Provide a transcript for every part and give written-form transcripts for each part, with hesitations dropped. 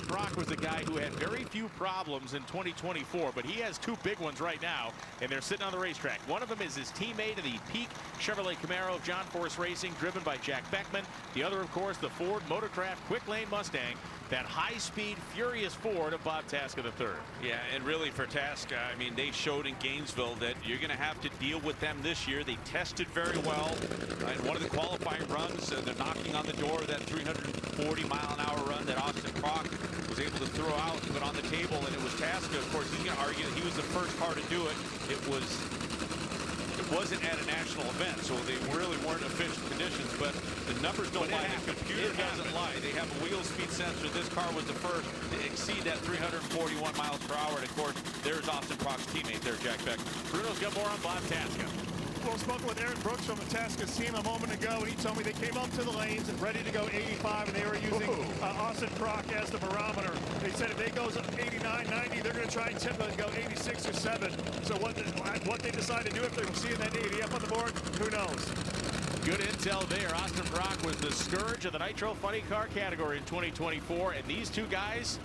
Prock was the guy who had very few problems in 2024, but he has two big ones right now, and they're sitting on the racetrack. One of them is his teammate in the peak Chevrolet Camaro of John Force Racing, driven by Jack Beckman. The other, of course, the Ford Motorcraft quick lane Mustang, that high-speed, furious Ford of Bob Tasca III. Yeah, and really for Tasca, I mean, they showed in Gainesville that you're going to have to deal with them this year. They tested very well. In one of the qualifying runs, they're knocking on the door of that 340-mile-an-hour run that Austin Prock was able to throw out and put on the table, and it was Tasca. Of course, he's going to argue that he was the first car to do it. It wasn't at a national event, so they really weren't efficient conditions, but the numbers don't lie. The computer doesn't lie. They have a wheel speed sensor. This car was the first to exceed that 341 miles per hour. And of course, there's Austin Prock's teammate there, Jack Beckman. Bruno's got more on Bob Tasca. Well, spoken with Aaron Brooks from the Tasca team a moment ago, and he told me they came up to the lanes and ready to go 85, and they were using Austin Prock as the barometer. They said if they goes 89, 90, they're going to try and tip it and go 86 or 7. So what they decide to do, if they're seeing that 80 up on the board, who knows? Good intel there. Austin Prock was the scourge of the Nitro Funny Car category in 2024, and these two guys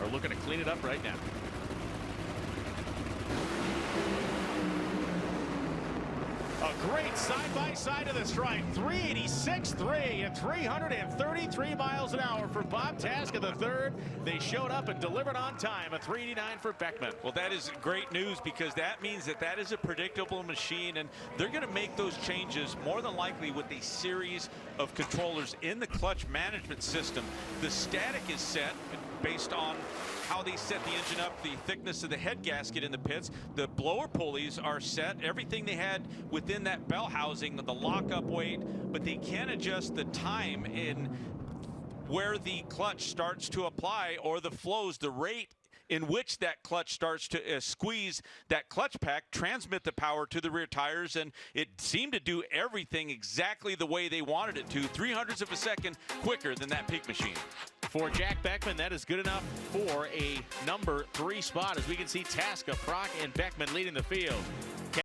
are looking to clean it up right now. A great side-by-side of the stripe. 386.3 and 333 miles an hour for Bob Tasca III. They showed up and delivered on time. A 389 for Beckman. Well, that is great news, because that means that is a predictable machine, and they're going to make those changes more than likely with a series of controllers in the clutch management system. The static is set based on how they set the engine up, the thickness of the head gasket in the pits. The blower pulleys are set, everything they had within that bell housing, the lockup weight, but they can adjust the time in where the clutch starts to apply, or the flows, the rate in which that clutch starts to squeeze that clutch pack, transmit the power to the rear tires, and it seemed to do everything exactly the way they wanted it to, 0.03 of a second quicker than that peak machine. For Jack Beckman, that is good enough for a number 3 spot, as we can see Tasca, Prock, and Beckman leading the field.